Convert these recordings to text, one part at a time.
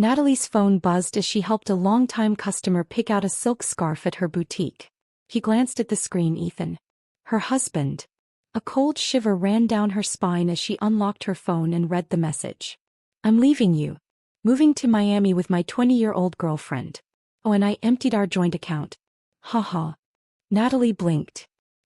Natalie's phone buzzed as she helped a longtime customer pick out a silk scarf at her boutique. He glanced at the screen. Ethan. Her husband. A cold shiver ran down her spine as she unlocked her phone and read the message. I'm leaving you. Moving to Miami with my 20-year-old girlfriend. Oh, and I emptied our joint account. Haha. Natalie blinked.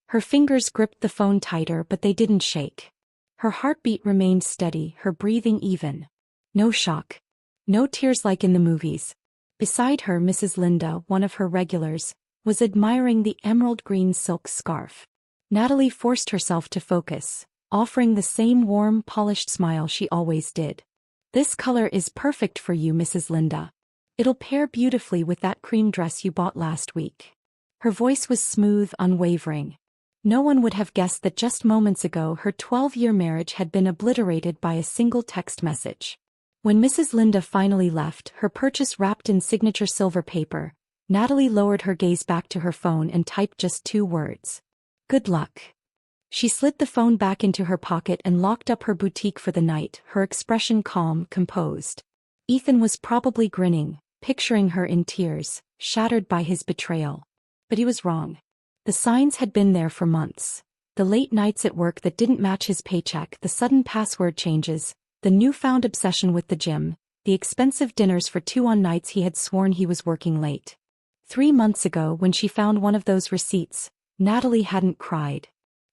Her fingers gripped the phone tighter, but they didn't shake. Her heartbeat remained steady, her breathing even. No shock. No tears like in the movies. Beside her, Mrs. Linda, one of her regulars, was admiring the emerald green silk scarf. Natalie forced herself to focus, offering the same warm, polished smile she always did. This color is perfect for you, Mrs. Linda. It'll pair beautifully with that cream dress you bought last week. Her voice was smooth, unwavering. No one would have guessed that just moments ago her 12-year marriage had been obliterated by a single text message. When Mrs. Linda finally left, her purchase wrapped in signature silver paper, Natalie lowered her gaze back to her phone and typed just 2 words. Good luck. She slid the phone back into her pocket and locked up her boutique for the night, her expression calm, composed. Ethan was probably grinning, picturing her in tears, shattered by his betrayal. But he was wrong. The signs had been there for months. The late nights at work that didn't match his paycheck, the sudden password changes, the newfound obsession with the gym, the expensive dinners for 2 on nights he had sworn he was working late. 3 months ago, when she found one of those receipts, Natalie hadn't cried.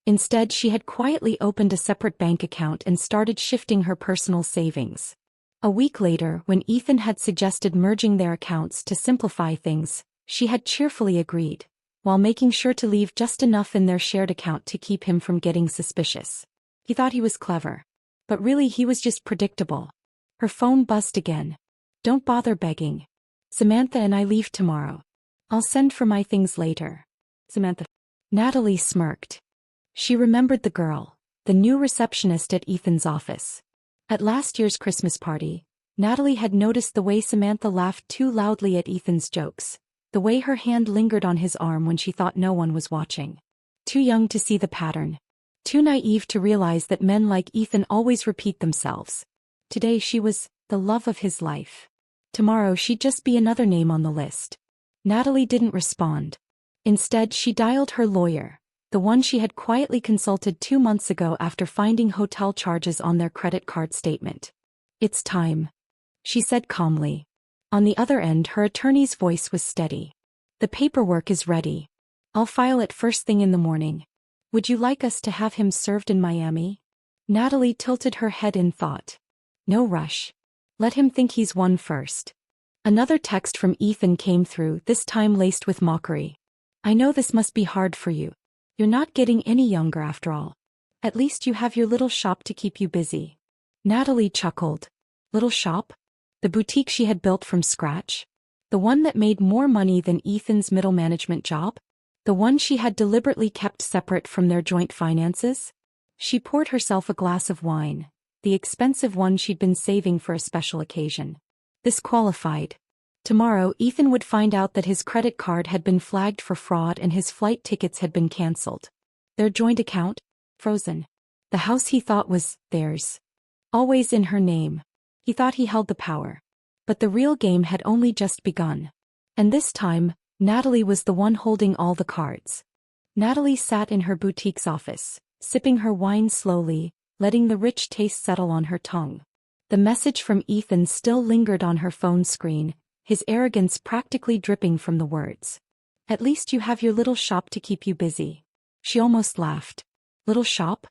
Instead, she had quietly opened a separate bank account and started shifting her personal savings. A week later, when Ethan had suggested merging their accounts to simplify things, she had cheerfully agreed, while making sure to leave just enough in their shared account to keep him from getting suspicious. He thought he was clever. But really he was just predictable. Her phone buzzed again. Don't bother begging. Samantha and I leave tomorrow. I'll send for my things later. Samantha. Natalie smirked. She remembered the girl, the new receptionist at Ethan's office. At last year's Christmas party, Natalie had noticed the way Samantha laughed too loudly at Ethan's jokes, the way her hand lingered on his arm when she thought no one was watching. Too young to see the pattern. Too naive to realize that men like Ethan always repeat themselves. Today she was the love of his life. Tomorrow she'd just be another name on the list. Natalie didn't respond. Instead, she dialed her lawyer, the one she had quietly consulted 2 months ago after finding hotel charges on their credit card statement. It's time, she said calmly. On the other end, her attorney's voice was steady. The paperwork is ready. I'll file it first thing in the morning. Would you like us to have him served in Miami? Natalie tilted her head in thought. No rush. Let him think he's won first. Another text from Ethan came through, this time laced with mockery. I know this must be hard for you. You're not getting any younger after all. At least you have your little shop to keep you busy. Natalie chuckled. Little shop? The boutique she had built from scratch? The one that made more money than Ethan's middle management job? The one she had deliberately kept separate from their joint finances? She poured herself a glass of wine, the expensive one she'd been saving for a special occasion. This qualified. Tomorrow, Ethan would find out that his credit card had been flagged for fraud and his flight tickets had been cancelled. Their joint account? Frozen. The house he thought was theirs. Always in her name. He thought he held the power. But the real game had only just begun. And this time, Natalie was the one holding all the cards. Natalie sat in her boutique's office, sipping her wine slowly, letting the rich taste settle on her tongue. The message from Ethan still lingered on her phone screen, his arrogance practically dripping from the words. At least you have your little shop to keep you busy. She almost laughed. Little shop?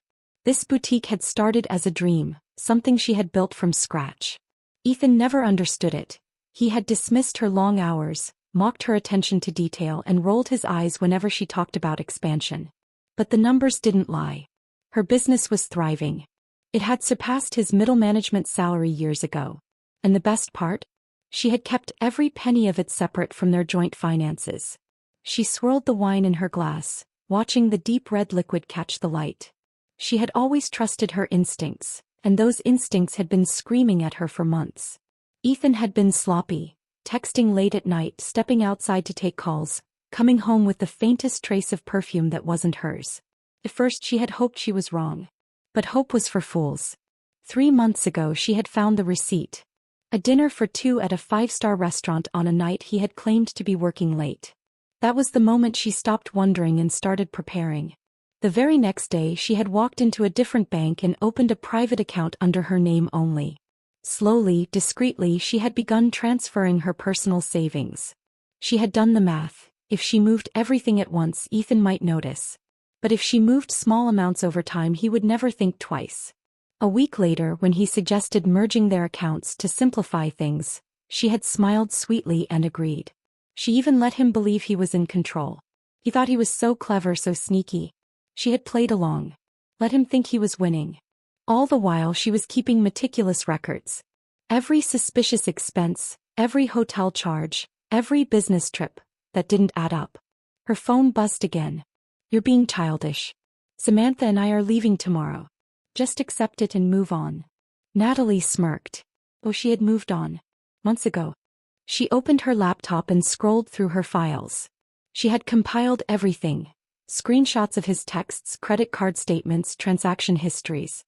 This boutique had started as a dream, something she had built from scratch. Ethan never understood it. He had dismissed her long hours, mocked her attention to detail, and rolled his eyes whenever she talked about expansion. But the numbers didn't lie. Her business was thriving. It had surpassed his middle management salary years ago. And the best part? She had kept every penny of it separate from their joint finances. She swirled the wine in her glass, watching the deep red liquid catch the light. She had always trusted her instincts, and those instincts had been screaming at her for months. Ethan had been sloppy, texting late at night, stepping outside to take calls, coming home with the faintest trace of perfume that wasn't hers. At first she had hoped she was wrong. But hope was for fools. 3 months ago she had found the receipt. A dinner for two at a five-star restaurant on a night he had claimed to be working late. That was the moment she stopped wondering and started preparing. The very next day she had walked into a different bank and opened a private account under her name only. Slowly, discreetly she had begun transferring her personal savings. She had done the math. If she moved everything at once, Ethan might notice. But if she moved small amounts over time, he would never think twice. A week later, when he suggested merging their accounts to simplify things, she had smiled sweetly and agreed. She even let him believe he was in control. He thought he was so clever, so sneaky. She had played along. Let him think he was winning. All the while she was keeping meticulous records. Every suspicious expense, every hotel charge, every business trip that didn't add up. Her phone buzzed again. "You're being childish. Samantha and I are leaving tomorrow. Just accept it and move on." Natalie smirked. Oh, she had moved on. Months ago. She opened her laptop and scrolled through her files. She had compiled everything. Screenshots of his texts, credit card statements, transaction histories.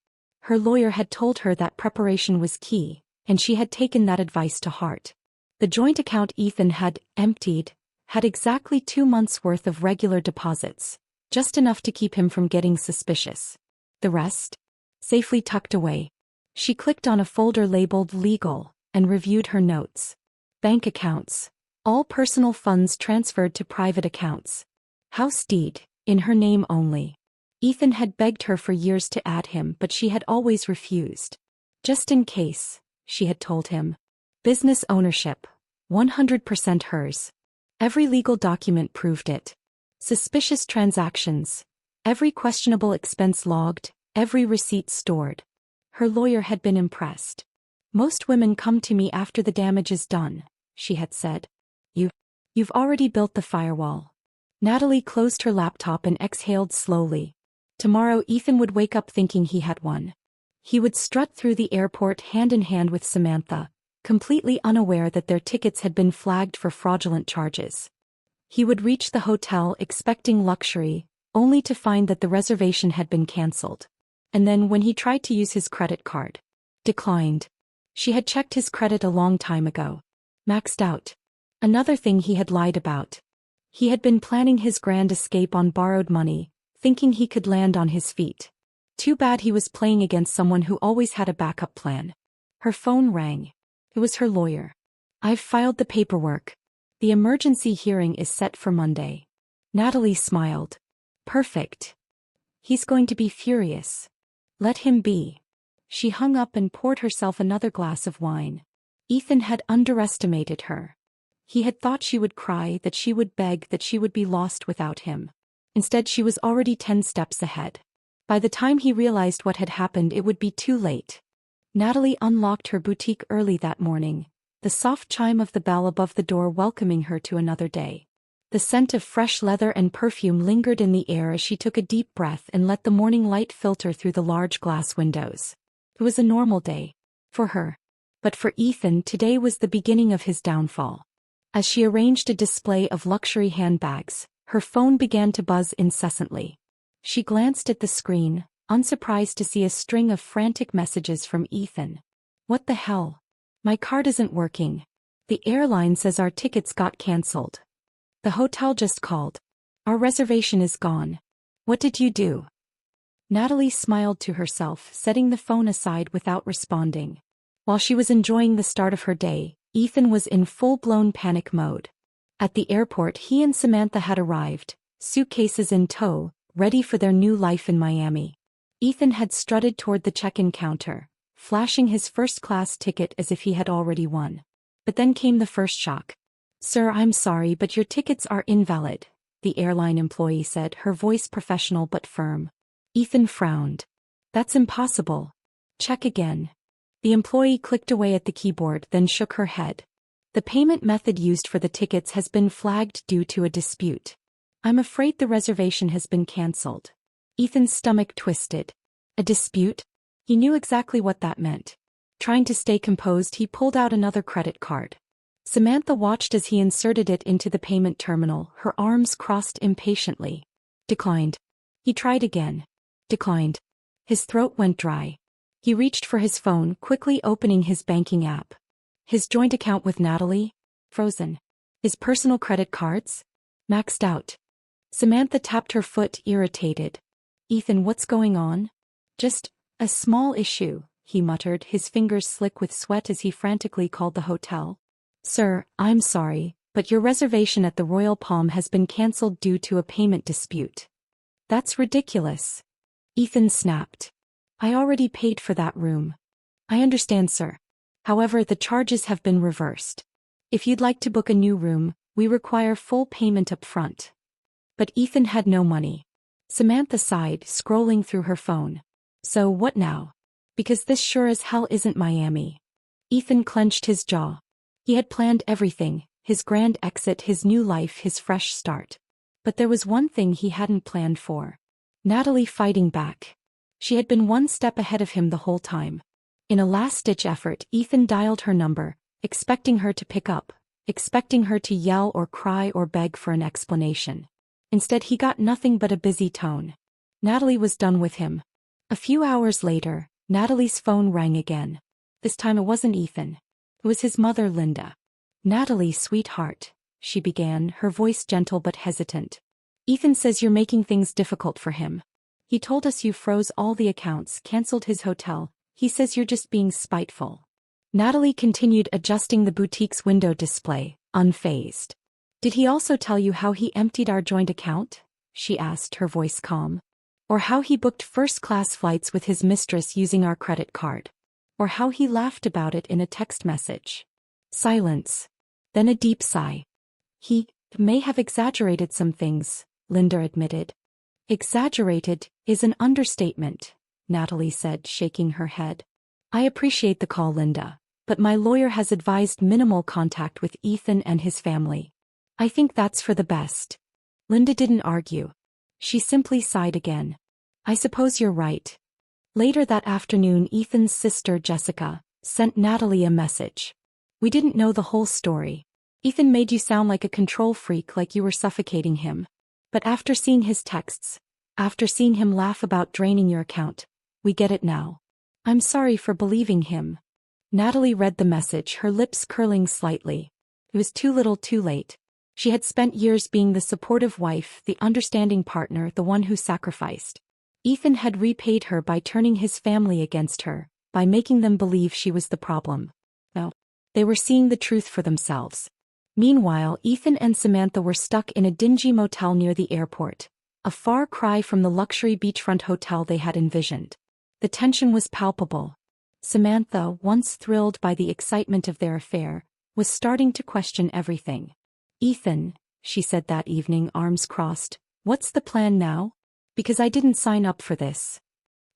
Her lawyer had told her that preparation was key, and she had taken that advice to heart. The joint account Ethan had emptied had exactly 2 months' worth of regular deposits, just enough to keep him from getting suspicious. The rest? Safely tucked away. She clicked on a folder labeled Legal and reviewed her notes. Bank accounts. All personal funds transferred to private accounts. House deed, in her name only. Ethan had begged her for years to add him, but she had always refused. Just in case, she had told him. Business ownership. 100% hers. Every legal document proved it. Suspicious transactions. Every questionable expense logged, every receipt stored. Her lawyer had been impressed. "Most women come to me after the damage is done," she had said. You've already built the firewall." Natalie closed her laptop and exhaled slowly. Tomorrow Ethan would wake up thinking he had won. He would strut through the airport hand in hand with Samantha, completely unaware that their tickets had been flagged for fraudulent charges. He would reach the hotel expecting luxury, only to find that the reservation had been cancelled. And then when he tried to use his credit card, declined. She had checked his credit a long time ago. Maxed out. Another thing he had lied about. He had been planning his grand escape on borrowed money, thinking he could land on his feet. Too bad he was playing against someone who always had a backup plan. Her phone rang. It was her lawyer. "I've filed the paperwork. The emergency hearing is set for Monday." Natalie smiled. "Perfect. He's going to be furious. Let him be." She hung up and poured herself another glass of wine. Ethan had underestimated her. He had thought she would cry, that she would beg, that she would be lost without him. Instead, she was already 10 steps ahead. By the time he realized what had happened, it would be too late. Natalie unlocked her boutique early that morning, the soft chime of the bell above the door welcoming her to another day. The scent of fresh leather and perfume lingered in the air as she took a deep breath and let the morning light filter through the large glass windows. It was a normal day. For her. But for Ethan, today was the beginning of his downfall. As she arranged a display of luxury handbags, her phone began to buzz incessantly. She glanced at the screen, unsurprised to see a string of frantic messages from Ethan. "What the hell? My card isn't working. The airline says our tickets got cancelled. The hotel just called. Our reservation is gone. What did you do?" Natalie smiled to herself, setting the phone aside without responding. While she was enjoying the start of her day, Ethan was in full-blown panic mode. At the airport, he and Samantha had arrived, suitcases in tow, ready for their new life in Miami. Ethan had strutted toward the check-in counter, flashing his first-class ticket as if he had already won. But then came the first shock. "Sir, I'm sorry, but your tickets are invalid," the airline employee said, her voice professional but firm. Ethan frowned. "That's impossible. Check again." The employee clicked away at the keyboard, then shook her head. "The payment method used for the tickets has been flagged due to a dispute. I'm afraid the reservation has been cancelled." Ethan's stomach twisted. A dispute? He knew exactly what that meant. Trying to stay composed, he pulled out another credit card. Samantha watched as he inserted it into the payment terminal, her arms crossed impatiently. Declined. He tried again. Declined. His throat went dry. He reached for his phone, quickly opening his banking app. His joint account with Natalie? Frozen. His personal credit cards? Maxed out. Samantha tapped her foot, irritated. Ethan, what's going on? Just a small issue, he muttered, his fingers slick with sweat as he frantically called the hotel. Sir, I'm sorry, but your reservation at the Royal Palm has been cancelled due to a payment dispute. That's ridiculous. Ethan snapped. I already paid for that room. I understand, sir. However, the charges have been reversed. If you'd like to book a new room, we require full payment up front. But Ethan had no money. Samantha sighed, scrolling through her phone. So what now? Because this sure as hell isn't Miami. Ethan clenched his jaw. He had planned everything, his grand exit, his new life, his fresh start. But there was one thing he hadn't planned for. Natalie fighting back. She had been one step ahead of him the whole time. In a last-ditch effort, Ethan dialed her number, expecting her to pick up, expecting her to yell or cry or beg for an explanation. Instead, he got nothing but a busy tone. Natalie was done with him. A few hours later, Natalie's phone rang again. This time it wasn't Ethan. It was his mother, Linda. Natalie, sweetheart, she began, her voice gentle but hesitant. Ethan says you're making things difficult for him. He told us you froze all the accounts, canceled his hotel. He says you're just being spiteful. Natalie continued adjusting the boutique's window display, unfazed. Did he also tell you how he emptied our joint account? She asked, her voice calm. Or how he booked first-class flights with his mistress using our credit card? Or how he laughed about it in a text message? Silence. Then a deep sigh. He may have exaggerated some things, Linda admitted. Exaggerated is an understatement, Natalie said, shaking her head. I appreciate the call, Linda, but my lawyer has advised minimal contact with Ethan and his family. I think that's for the best. Linda didn't argue. She simply sighed again. I suppose you're right. Later that afternoon, Ethan's sister, Jessica, sent Natalie a message. We didn't know the whole story. Ethan made you sound like a control freak, like you were suffocating him. But after seeing his texts, after seeing him laugh about draining your account, we get it now. I'm sorry for believing him. Natalie read the message, her lips curling slightly. It was too little too late. She had spent years being the supportive wife, the understanding partner, the one who sacrificed. Ethan had repaid her by turning his family against her, by making them believe she was the problem. No. They were seeing the truth for themselves. Meanwhile, Ethan and Samantha were stuck in a dingy motel near the airport, a far cry from the luxury beachfront hotel they had envisioned. The tension was palpable. Samantha, once thrilled by the excitement of their affair, was starting to question everything. Ethan, she said that evening, arms crossed, what's the plan now? Because I didn't sign up for this.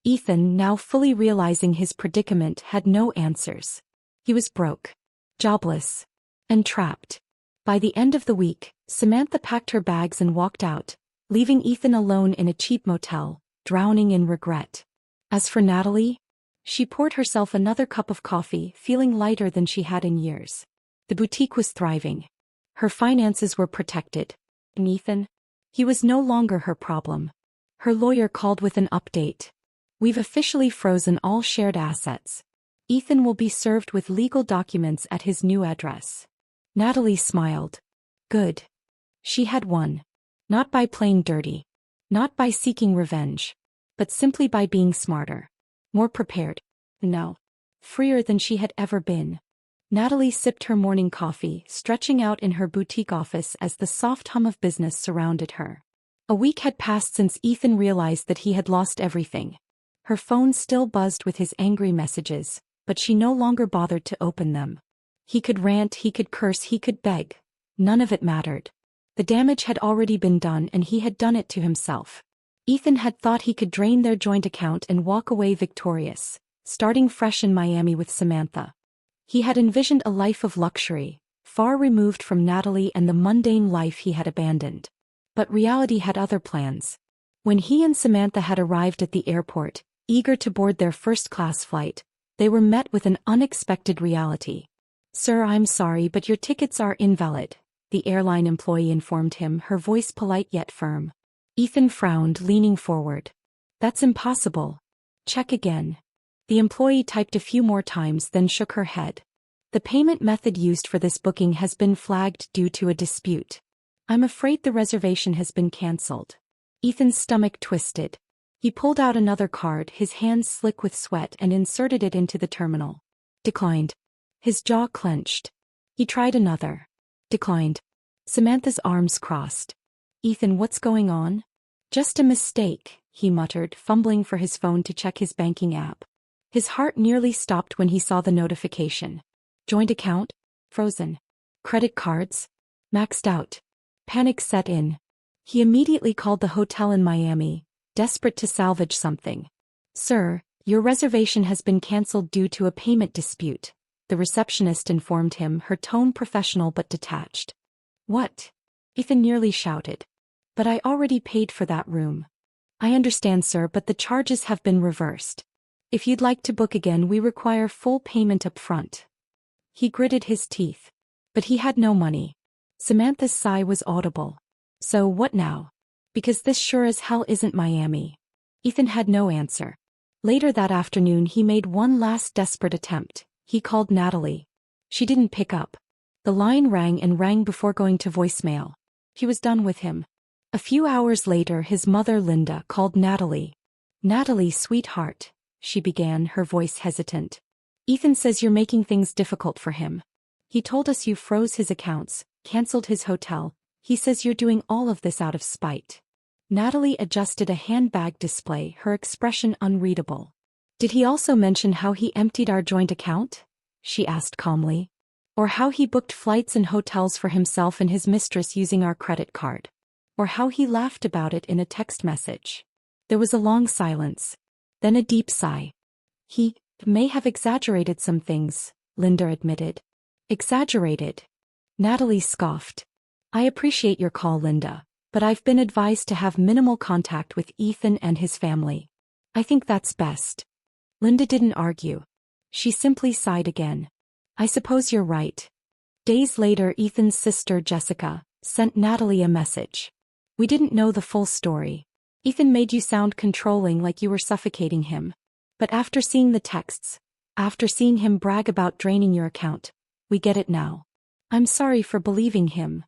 Ethan, now fully realizing his predicament, had no answers. He was broke, jobless, and trapped. By the end of the week, Samantha packed her bags and walked out, leaving Ethan alone in a cheap motel, drowning in regret. As for Natalie, she poured herself another cup of coffee, feeling lighter than she had in years. The boutique was thriving. Her finances were protected. And Ethan? He was no longer her problem. Her lawyer called with an update. We've officially frozen all shared assets. Ethan will be served with legal documents at his new address. Natalie smiled. Good. She had won. Not by playing dirty. Not by seeking revenge. But simply by being smarter. More prepared. No. Freer than she had ever been. Natalie sipped her morning coffee, stretching out in her boutique office as the soft hum of business surrounded her. A week had passed since Ethan realized that he had lost everything. Her phone still buzzed with his angry messages, but she no longer bothered to open them. He could rant, he could curse, he could beg. None of it mattered. The damage had already been done, and he had done it to himself. Ethan had thought he could drain their joint account and walk away victorious, starting fresh in Miami with Samantha. He had envisioned a life of luxury, far removed from Natalie and the mundane life he had abandoned. But reality had other plans. When he and Samantha had arrived at the airport, eager to board their first-class flight, they were met with an unexpected reality. Sir, I'm sorry, but your tickets are invalid, the airline employee informed him, her voice polite yet firm. Ethan frowned, leaning forward. That's impossible. Check again. The employee typed a few more times, then shook her head. The payment method used for this booking has been flagged due to a dispute. I'm afraid the reservation has been cancelled. Ethan's stomach twisted. He pulled out another card, his hands slick with sweat, and inserted it into the terminal. Declined. His jaw clenched. He tried another. Declined. Samantha's arms crossed. Ethan, what's going on? Just a mistake, he muttered, fumbling for his phone to check his banking app. His heart nearly stopped when he saw the notification. Joint account? Frozen. Credit cards? Maxed out. Panic set in. He immediately called the hotel in Miami, desperate to salvage something. Sir, your reservation has been cancelled due to a payment dispute, the receptionist informed him, her tone professional but detached. What? Ethan nearly shouted. But I already paid for that room. I understand, sir, but the charges have been reversed. If you'd like to book again, we require full payment up front. He gritted his teeth. But he had no money. Samantha's sigh was audible. So what now? Because this sure as hell isn't Miami. Ethan had no answer. Later that afternoon he made one last desperate attempt. He called Natalie. She didn't pick up. The line rang and rang before going to voicemail. He was done with him. A few hours later his mother Linda called Natalie. Natalie, sweetheart, she began, her voice hesitant. Ethan says you're making things difficult for him. He told us you froze his accounts, cancelled his hotel. He says you're doing all of this out of spite. Natalie adjusted a handbag display, her expression unreadable. Did he also mention how he emptied our joint account? She asked calmly. Or how he booked flights and hotels for himself and his mistress using our credit card? Or how he laughed about it in a text message? There was a long silence. Then a deep sigh. He may have exaggerated some things, Linda admitted. Exaggerated? Natalie scoffed. I appreciate your call, Linda, but I've been advised to have minimal contact with Ethan and his family. I think that's best. Linda didn't argue. She simply sighed again. I suppose you're right. Days later, Ethan's sister Jessica sent Natalie a message. We didn't know the full story. Ethan made you sound controlling, like you were suffocating him. But after seeing the texts, after seeing him brag about draining your account, we get it now. I'm sorry for believing him.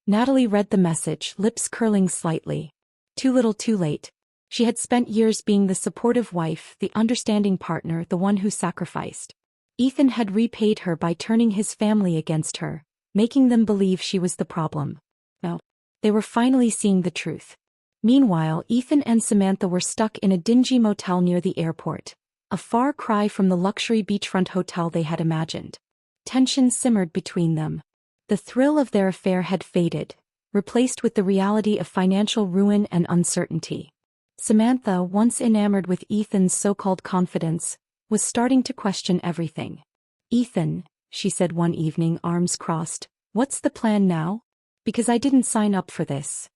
Natalie read the message, lips curling slightly. Too little too late. She had spent years being the supportive wife, the understanding partner, the one who sacrificed. Ethan had repaid her by turning his family against her, making them believe she was the problem. No. They were finally seeing the truth. Meanwhile, Ethan and Samantha were stuck in a dingy motel near the airport, a far cry from the luxury beachfront hotel they had imagined. Tension simmered between them. The thrill of their affair had faded, replaced with the reality of financial ruin and uncertainty. Samantha, once enamored with Ethan's so-called confidence, was starting to question everything. Ethan, she said one evening, arms crossed, what's the plan now? Because I didn't sign up for this.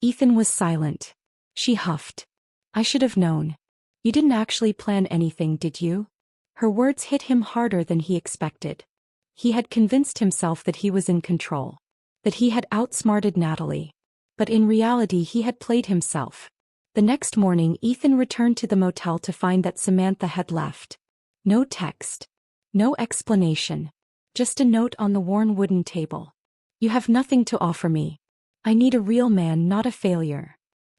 Ethan was silent. She huffed. I should have known. You didn't actually plan anything, did you? Her words hit him harder than he expected. He had convinced himself that he was in control, that he had outsmarted Natalie. But in reality he had played himself. The next morning Ethan returned to the motel to find that Samantha had left. No text. No explanation. Just a note on the worn wooden table. You have nothing to offer me. I need a real man, not a failure.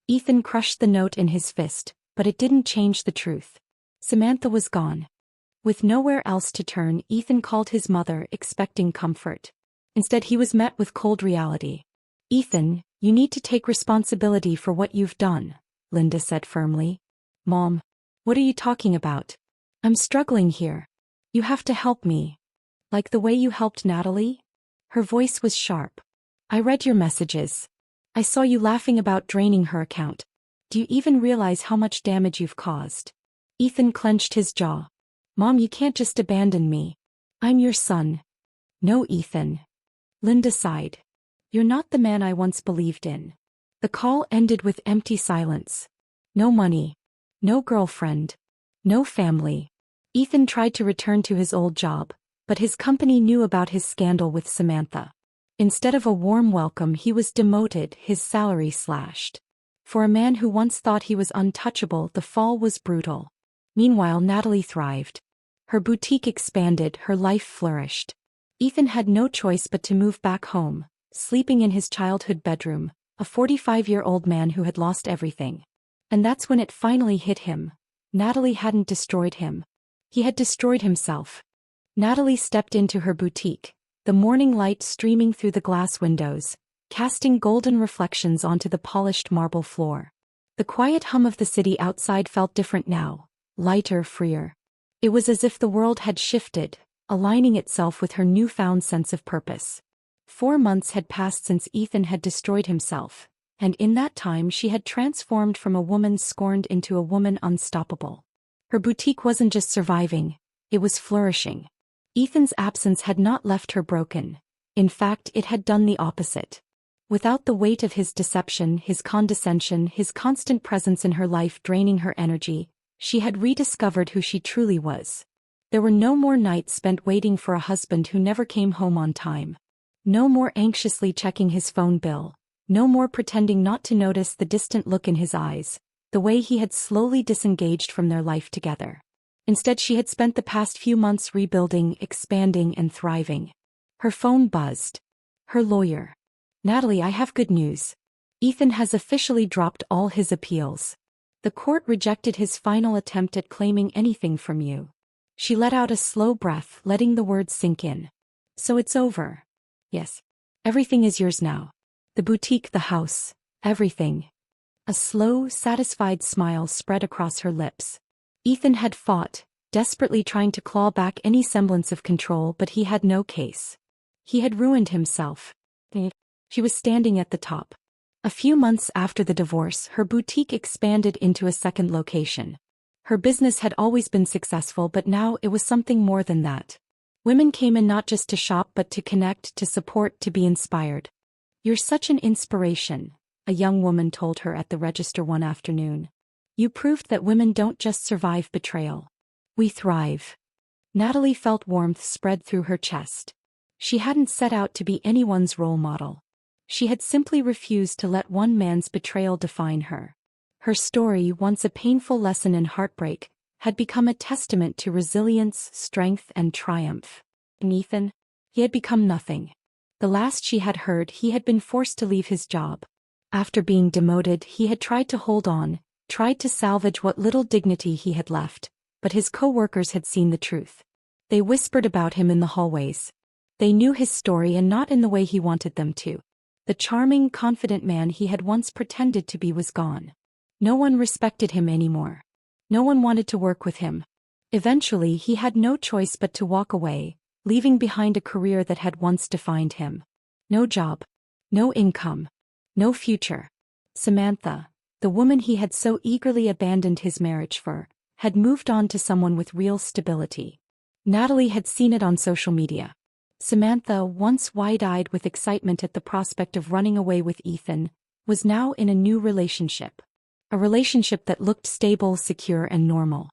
Ethan crushed the note in his fist, but it didn't change the truth. Samantha was gone. With nowhere else to turn, Ethan called his mother, expecting comfort. Instead, he was met with cold reality. Ethan, you need to take responsibility for what you've done, Linda said firmly. Mom, what are you talking about? I'm struggling here. You have to help me. Like the way you helped Natalie? Her voice was sharp. I read your messages. I saw you laughing about draining her account. Do you even realize how much damage you've caused? Ethan clenched his jaw. Mom, you can't just abandon me. I'm your son. No, Ethan. Linda sighed. You're not the man I once believed in. The call ended with empty silence. No money. No girlfriend. No family. Ethan tried to return to his old job, but his company knew about his scandal with Samantha. Instead of a warm welcome, he was demoted, his salary slashed. For a man who once thought he was untouchable, the fall was brutal. Meanwhile, Natalie thrived. Her boutique expanded, her life flourished. Ethan had no choice but to move back home, sleeping in his childhood bedroom, a 45-year-old man who had lost everything. And that's when it finally hit him. Natalie hadn't destroyed him. He had destroyed himself. Natalie stepped into her boutique, the morning light streaming through the glass windows, casting golden reflections onto the polished marble floor. The quiet hum of the city outside felt different now, lighter, freer. It was as if the world had shifted, aligning itself with her newfound sense of purpose. 4 months had passed since Ethan had destroyed himself, and in that time she had transformed from a woman scorned into a woman unstoppable. Her boutique wasn't just surviving, it was flourishing. Ethan's absence had not left her broken. In fact, it had done the opposite. Without the weight of his deception, his condescension, his constant presence in her life draining her energy, she had rediscovered who she truly was. There were no more nights spent waiting for a husband who never came home on time. No more anxiously checking his phone bill. No more pretending not to notice the distant look in his eyes, the way he had slowly disengaged from their life together. Instead, she had spent the past few months rebuilding, expanding, and thriving. Her phone buzzed. Her lawyer. Natalie, I have good news. Ethan has officially dropped all his appeals. The court rejected his final attempt at claiming anything from you. She let out a slow breath, letting the words sink in. So it's over. Yes. Everything is yours now. The boutique, the house, everything. A slow, satisfied smile spread across her lips. Ethan had fought, desperately trying to claw back any semblance of control, but he had no case. He had ruined himself. She was standing at the top. A few months after the divorce, her boutique expanded into a second location. Her business had always been successful, but now it was something more than that. Women came in not just to shop but to connect, to support, to be inspired. You're such an inspiration, a young woman told her at the register one afternoon. You proved that women don't just survive betrayal. We thrive. Natalie felt warmth spread through her chest. She hadn't set out to be anyone's role model. She had simply refused to let one man's betrayal define her. Her story, once a painful lesson in heartbreak, had become a testament to resilience, strength, and triumph. And Ethan? He had become nothing. The last she had heard, he had been forced to leave his job. After being demoted, he had tried to hold on, tried to salvage what little dignity he had left, but his co-workers had seen the truth. They whispered about him in the hallways. They knew his story, and not in the way he wanted them to. The charming, confident man he had once pretended to be was gone. No one respected him anymore. No one wanted to work with him. Eventually, he had no choice but to walk away, leaving behind a career that had once defined him. No job. No income. No future. Samantha, the woman he had so eagerly abandoned his marriage for, had moved on to someone with real stability. Natalie had seen it on social media. Samantha, once wide-eyed with excitement at the prospect of running away with Ethan, was now in a new relationship. A relationship that looked stable, secure, and normal.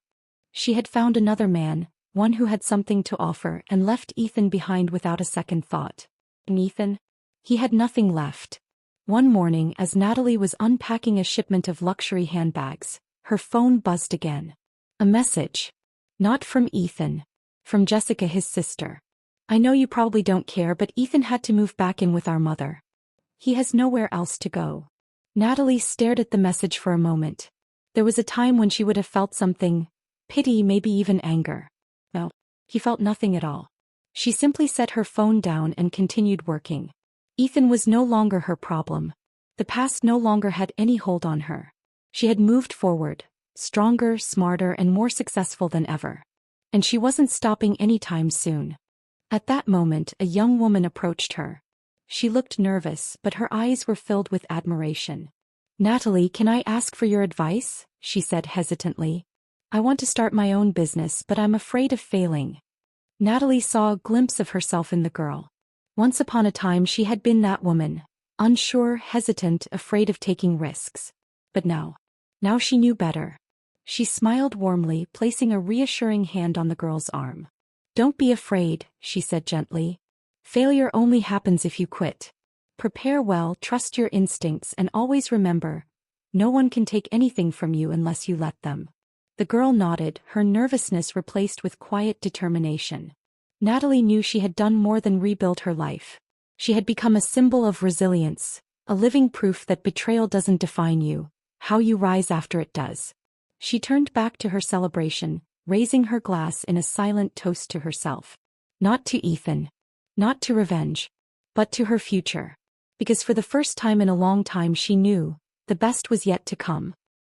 She had found another man, one who had something to offer, and left Ethan behind without a second thought. And Ethan? He had nothing left. One morning, as Natalie was unpacking a shipment of luxury handbags, her phone buzzed again. A message. Not from Ethan. From Jessica, his sister. I know you probably don't care, but Ethan had to move back in with our mother. He has nowhere else to go. Natalie stared at the message for a moment. There was a time when she would have felt something, pity, maybe even anger. No, he felt nothing at all. She simply set her phone down and continued working. Ethan was no longer her problem. The past no longer had any hold on her. She had moved forward, stronger, smarter, and more successful than ever. And she wasn't stopping anytime soon. At that moment, a young woman approached her. She looked nervous, but her eyes were filled with admiration. Natalie, can I ask for your advice? She said hesitantly. I want to start my own business, but I'm afraid of failing. Natalie saw a glimpse of herself in the girl. Once upon a time she had been that woman, unsure, hesitant, afraid of taking risks. But now she knew better. She smiled warmly, placing a reassuring hand on the girl's arm. Don't be afraid, she said gently. Failure only happens if you quit. Prepare well, trust your instincts, and always remember, no one can take anything from you unless you let them. The girl nodded, her nervousness replaced with quiet determination. Natalie knew she had done more than rebuild her life. She had become a symbol of resilience, a living proof that betrayal doesn't define you, how you rise after it does. She turned back to her celebration, raising her glass in a silent toast to herself. Not to Ethan. Not to revenge. But to her future. Because for the first time in a long time she knew, the best was yet to come.